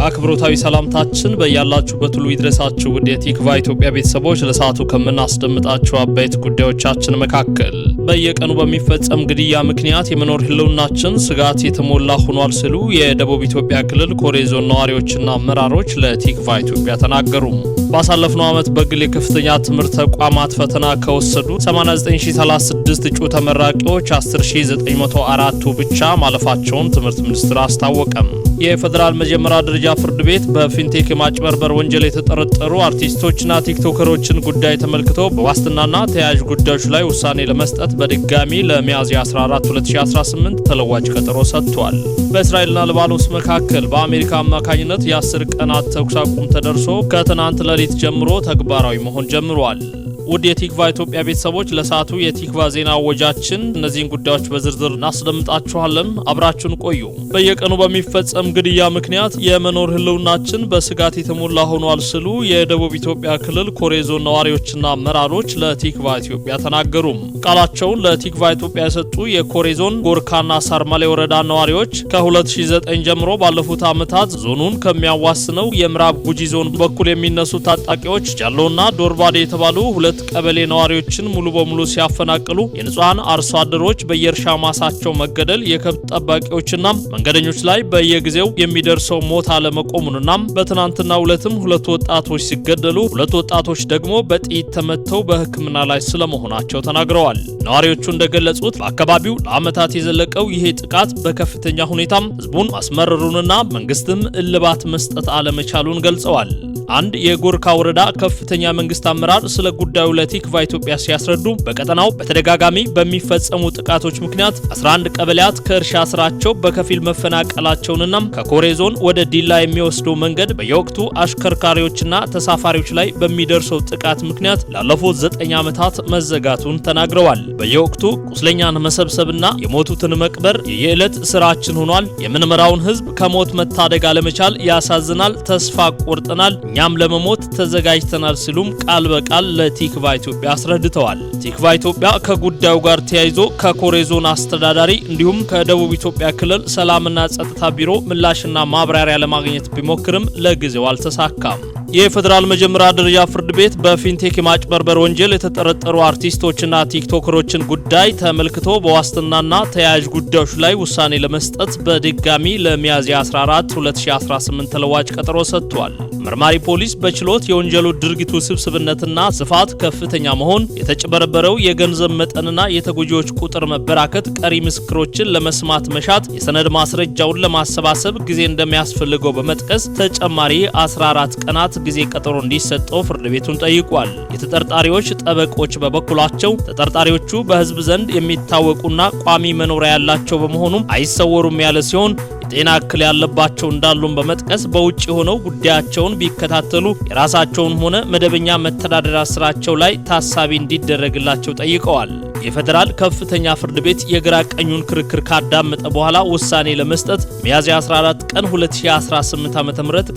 አክብሮታዊ ሰላምታችን በያላችሁበት ሁሉ ይድረሳችሁ። ውድ የቲክቫ ኢትዮጵያ ቤተሰቦች ለሰዓቱ ከምናስደምጣችሁ አበይት ጉዳዮቻችን መካከል በየቀኑ በሚፈጸም ግድያ ምክንያት የመኖር ህልውናችን ስጋት የተሞላ ሆኗል ሲሉ የደቡብ ኢትዮጵያ ክልል ኮሬ ዞን ነዋሪዎችና አመራሮች ለቲክቫ ኢትዮጵያ ተናገሩ። ባሳለፍነው ዓመት በግል የከፍተኛ ትምህርት ተቋማት ፈተና ከወሰዱ 89036 እጩ ተመራቂዎች 10904ቱ ብቻ ማለፋቸውን ትምህርት ሚኒስቴር አስታወቀም። የፌደራል መጀመሪያ ደረጃ ፍርድ ቤት በፊንቴክ የማጭበርበር ወንጀል የተጠረጠሩ አርቲስቶችና ቲክቶከሮችን ጉዳይ ተመልክቶ በዋስትናና ተያያዥ ጉዳዮች ላይ ውሳኔ ለመስጠት በድጋሚ ለሚያዝያ 14 2018 ተለዋጭ ቀጠሮ ሰጥቷል። በእስራኤልና ሊባኖስ መካከል በአሜሪካ አማካኝነት የ10 ቀናት ተኩስ አቁም ተደርሶ ከትናንት ሌሊት ጀምሮ ተግባራዊ መሆን ጀምሯል። ውድ የቲክቫ ኢትዮጵያ ቤተሰቦች ለሰዓቱ የቲክቫ ዜና ወጃችን እነዚህን ጉዳዮች በዝርዝር እናስደምጣችኋለን። አብራችሁን ቆዩ። በየቀኑ በሚፈጸም ግድያ ምክንያት የመኖር ህልውናችን በስጋት የተሞላ ሆኗል ሲሉ የደቡብ ኢትዮጵያ ክልል ኮሬ ዞን ነዋሪዎችና አመራሮች ለቲክቫ ኢትዮጵያ ተናገሩ። ቃላቸውን ለቲክቫ ኢትዮጵያ የሰጡ የኮሬ ዞን ጎርካና ሳርማሌ ወረዳ ነዋሪዎች ከ2009 ጀምሮ ባለፉት ዓመታት ዞኑን ከሚያዋስነው የምዕራብ ጉጂ ዞን በኩል የሚነሱ ታጣቂዎች ጃሎና ዶርባዴ የተባሉ ሁለት ቀበሌ ነዋሪዎችን ሙሉ በሙሉ ሲያፈናቅሉ የንጹሃን አርሶ አደሮች በየእርሻ ማሳቸው መገደል፣ የከብት ጠባቂዎችና መንገደኞች ላይ በየጊዜው የሚደርሰው ሞት አለመቆሙንና በትናንትናው ዕለትም 2 ወጣቶች ሲገደሉ 2 ወጣቶች ደግሞ በጥይት ተመተው በሕክምና ላይ ስለመሆናቸው ተናግረዋል። ነዋሪዎቹ እንደገለጹት በአካባቢው ለዓመታት የዘለቀው ይሄ ጥቃት በከፍተኛ ሁኔታም ህዝቡን ማስመረሩንና መንግስትም እልባት መስጠት አለመቻሉን ገልጸዋል። አንድ የጎርካ ወረዳ ከፍተኛ መንግስት አመራር ስለ ጉዳዩ ለቲክቫ ኢትዮጵያ ሲያስረዱ በቀጠናው በተደጋጋሚ በሚፈጸሙ ጥቃቶች ምክንያት 11 ቀበሌያት ከእርሻ ስራቸው በከፊል መፈናቀላቸውንና ከኮሬ ዞን ወደ ዲላ የሚወስደው መንገድ በየወቅቱ አሽከርካሪዎችና ተሳፋሪዎች ላይ በሚደርሰው ጥቃት ምክንያት ላለፉት 9 ዓመታት መዘጋቱን ተናግረዋል። በየወቅቱ ቁስለኛን መሰብሰብና የሞቱትን መቅበር የየዕለት ስራችን ሆኗል። የምንመራውን ህዝብ ከሞት መታደግ አለመቻል ያሳዝናል። ተስፋ ቆርጠናል። እኛም ለመሞት ተዘጋጅተናል ሲሉም ቃል በቃል ለቲክቫ ኢትዮጵያ አስረድተዋል። ቲክቫ ኢትዮጵያ ከጉዳዩ ጋር ተያይዞ ከኮሬ ዞን አስተዳዳሪ እንዲሁም ከደቡብ ኢትዮጵያ ክልል ሰላምና ጸጥታ ቢሮ ምላሽና ማብራሪያ ለማግኘት ቢሞክርም ለጊዜው አልተሳካም። የፌደራል መጀመሪያ ደረጃ ፍርድ ቤት በፊንቴክ የማጭበርበር ወንጀል የተጠረጠሩ አርቲስቶችና ቲክቶከሮችን ጉዳይ ተመልክቶ በዋስትናና ተያያዥ ጉዳዮች ላይ ውሳኔ ለመስጠት በድጋሚ ለሚያዝያ 14 2018 ተለዋጭ ቀጠሮ ሰጥቷል። መርማሪ ፖሊስ በችሎት የወንጀሉ ድርጊቱ ስብስብነትና ስፋት ከፍተኛ መሆን፣ የተጭበረበረው የገንዘብ መጠንና የተጎጂዎች ቁጥር መበራከት፣ ቀሪ ምስክሮችን ለመስማት መሻት፣ የሰነድ ማስረጃውን ለማሰባሰብ ጊዜ እንደሚያስፈልገው በመጥቀስ ተጨማሪ 14 ቀናት ጊዜ ቀጠሮ እንዲሰጠው ፍርድ ቤቱን ጠይቋል። የተጠርጣሪዎች ጠበቆች በበኩላቸው ተጠርጣሪዎቹ በህዝብ ዘንድ የሚታወቁና ቋሚ መኖሪያ ያላቸው በመሆኑም አይሰወሩም ያለ ሲሆን የጤና እክል ያለባቸው እንዳሉም በመጥቀስ በውጭ ሆነው ጉዳያቸውን ቢከታተሉ የራሳቸውን ሆነ መደበኛ መተዳደሪያ ስራቸው ላይ ታሳቢ እንዲደረግላቸው ጠይቀዋል። የፌደራል ከፍተኛ ፍርድ ቤት የግራ ቀኙን ክርክር ካዳመጠ በኋላ ውሳኔ ለመስጠት ሚያዝያ 14 ቀን 2018 ዓ.ም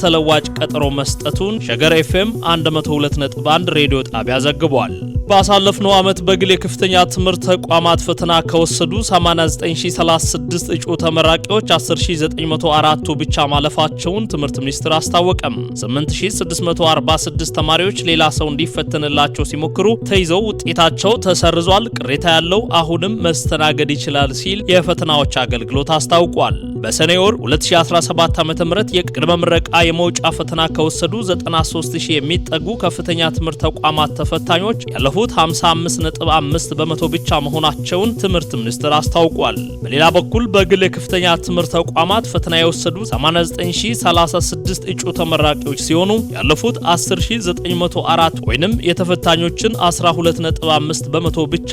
ተለዋጭ ቀጠሮ መስጠቱን ሸገር ኤፍኤም 102.1 ሬዲዮ ጣቢያ ዘግቧል። ባሳለፍነው ዓመት በግል የከፍተኛ ትምህርት ተቋማት ፈተና ከወሰዱ 89036 እጩ ተመራቂዎች 10904ቱ ብቻ ማለፋቸውን ትምህርት ሚኒስቴር አስታወቀም። 8646 ተማሪዎች ሌላ ሰው እንዲፈተንላቸው ሲሞክሩ ተይዘው ውጤታቸው ተሰርዟል። ቅሬታ ያለው አሁንም መስተናገድ ይችላል ሲል የፈተናዎች አገልግሎት አስታውቋል። በሰኔ ወር 2017 ዓ.ም የቅድመ ምረቃ የመውጫ ፈተና ከወሰዱ 93000 የሚጠጉ ከፍተኛ ትምህርት ተቋማት ተፈታኞች ያለፉት 55.5% ብቻ መሆናቸውን ትምህርት ሚኒስቴር አስታውቋል። በሌላ በኩል በግል የከፍተኛ ትምህርት ተቋማት ፈተና የወሰዱ 89036 እጩ ተመራቂዎች ሲሆኑ ያለፉት 10904 ወይንም የተፈታኞችን 12.5% ብቻ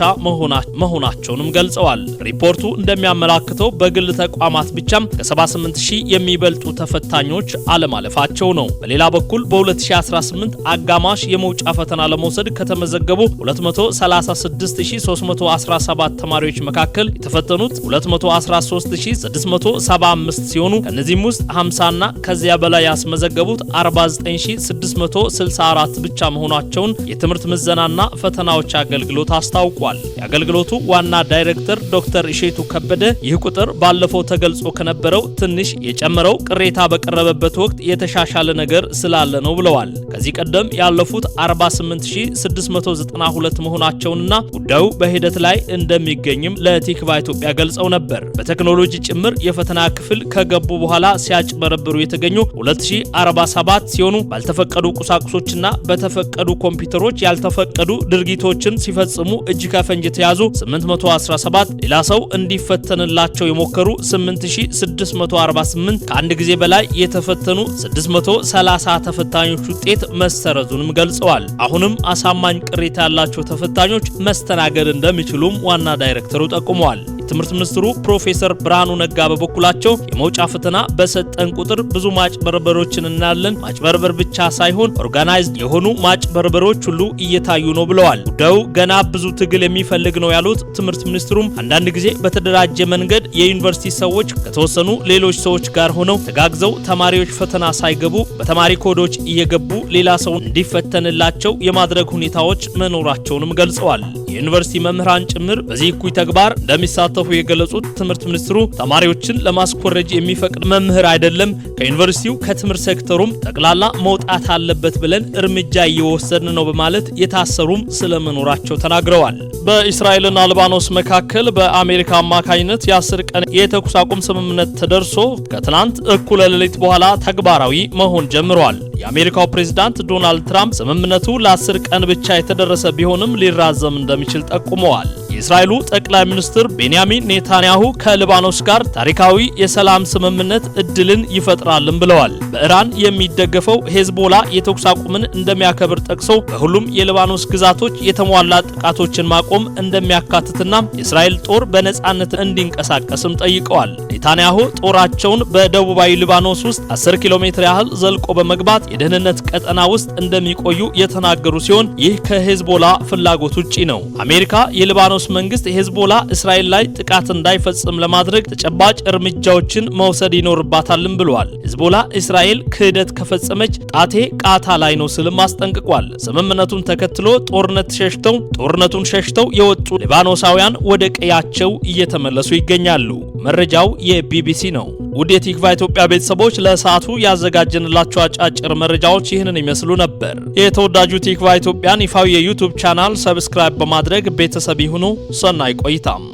መሆናቸውንም ገልጸዋል። ሪፖርቱ እንደሚያመላክተው በግል ተቋማት ብቻ ከ78000 የሚበልጡ ተፈታኞች አለማለፋቸው ነው። በሌላ በኩል በ2018 አጋማሽ የመውጫ ፈተና ለመውሰድ ከተመዘገቡ 236317 ተማሪዎች መካከል የተፈተኑት 213675 ሲሆኑ ከነዚህም ውስጥ 50 እና ከዚያ በላይ ያስመዘገቡት 49664 ብቻ መሆናቸውን የትምህርት ምዘናና ፈተናዎች አገልግሎት አስታውቋል። የአገልግሎቱ ዋና ዳይሬክተር ዶክተር እሼቱ ከበደ ይህ ቁጥር ባለፈው ተገልጾ ከነበረው ትንሽ የጨመረው ቅሬታ በቀረበበት ወቅት የተሻሻለ ነገር ስላለ ነው ብለዋል። ከዚህ ቀደም ያለፉት 48692 መሆናቸውንና ጉዳዩ በሂደት ላይ እንደሚገኝም ለቲክቫ ኢትዮጵያ ገልጸው ነበር። በቴክኖሎጂ ጭምር የፈተና ክፍል ከገቡ በኋላ ሲያጭበረብሩ የተገኙ 2047 ሲሆኑ ባልተፈቀዱ ቁሳቁሶችና በተፈቀዱ ኮምፒውተሮች ያልተፈቀዱ ድርጊቶችን ሲፈጽሙ እጅ ከፈንጅ የተያዙ 817፣ ሌላ ሰው እንዲፈተንላቸው የሞከሩ 8648፣ ከአንድ ጊዜ በላይ የተፈተኑ 630 ተፈታኞች ውጤት መሰረዙንም ገልጸዋል። አሁንም አሳማኝ ቅሬታ ያላቸው ተፈታኞች መስተናገድ እንደሚችሉም ዋና ዳይሬክተሩ ጠቁመዋል። የትምህርት ሚኒስትሩ ፕሮፌሰር ብርሃኑ ነጋ በበኩላቸው የመውጫ ፈተና በሰጠን ቁጥር ብዙ ማጭበርበሮችን እናያለን። ማጭበርበር ብቻ ሳይሆን ኦርጋናይዝድ የሆኑ ማጭበርበሮች ሁሉ እየታዩ ነው ብለዋል። ጉዳዩ ገና ብዙ ትግል የሚፈልግ ነው ያሉት ትምህርት ሚኒስትሩም አንዳንድ ጊዜ በተደራጀ መንገድ የዩኒቨርሲቲ ሰዎች ከተወሰኑ ሌሎች ሰዎች ጋር ሆነው ተጋግዘው ተማሪዎች ፈተና ሳይገቡ በተማሪ ኮዶች እየገቡ ሌላ ሰው እንዲፈተንላቸው የማድረግ ሁኔታዎች መኖራቸውንም ገልጸዋል። የዩኒቨርሲቲ መምህራን ጭምር በዚህ እኩይ ተግባር እንደሚሳተፉ የገለጹት ትምህርት ሚኒስትሩ ተማሪዎችን ለማስኮረጅ የሚፈቅድ መምህር አይደለም፣ ከዩኒቨርሲቲው ከትምህርት ሴክተሩም ጠቅላላ መውጣት አለበት ብለን እርምጃ እየወሰድን ነው በማለት የታሰሩም ስለመኖራቸው ተናግረዋል። በእስራኤልና ሊባኖስ መካከል በአሜሪካ አማካኝነት የ10 ቀን የተኩስ አቁም ስምምነት ተደርሶ ከትናንት እኩለ ሌሊት በኋላ ተግባራዊ መሆን ጀምሯል። የአሜሪካው ፕሬዝዳንት ዶናልድ ትራምፕ ስምምነቱ ለ10 ቀን ብቻ የተደረሰ ቢሆንም ሊራዘም እንደሚችል ጠቁመዋል። የእስራኤሉ ጠቅላይ ሚኒስትር ቤንያሚን ኔታንያሁ ከሊባኖስ ጋር ታሪካዊ የሰላም ስምምነት እድልን ይፈጥራልን ብለዋል። በኢራን የሚደገፈው ሄዝቦላ የተኩስ አቁምን እንደሚያከብር ጠቅሰው በሁሉም የሊባኖስ ግዛቶች የተሟላ ጥቃቶችን ማቆም እንደሚያካትትና የእስራኤል ጦር በነጻነት እንዲንቀሳቀስም ጠይቀዋል። ኔታንያሁ ጦራቸውን በደቡባዊ ሊባኖስ ውስጥ 10 ኪሎ ሜትር ያህል ዘልቆ በመግባት የደህንነት ቀጠና ውስጥ እንደሚቆዩ የተናገሩ ሲሆን ይህ ከሄዝቦላ ፍላጎት ውጪ ነው። አሜሪካ የሊባኖስ መንግስት ሄዝቦላ እስራኤል ላይ ጥቃት እንዳይፈጽም ለማድረግ ተጨባጭ እርምጃዎችን መውሰድ ይኖርባታልም ብለዋል። ሄዝቦላ እስራኤል ክህደት ከፈጸመች ጣቴ ቃታ ላይ ነው ስልም አስጠንቅቋል። ስምምነቱን ተከትሎ ጦርነቱን ሸሽተው የወጡ ሊባኖሳውያን ወደ ቀያቸው እየተመለሱ ይገኛሉ። መረጃው የቢቢሲ ነው። ውድ የቲክቫ ኢትዮጵያ ቤተሰቦች ለሰዓቱ ያዘጋጀንላችሁ አጫጭር መረጃዎች ይህንን ይመስሉ ነበር። የተወዳጁ ቲክቫ ኢትዮጵያን ይፋዊ የዩቲዩብ ቻናል ሰብስክራይብ በማድረግ ቤተሰብ ይሁኑ። ሰናይ ቆይታም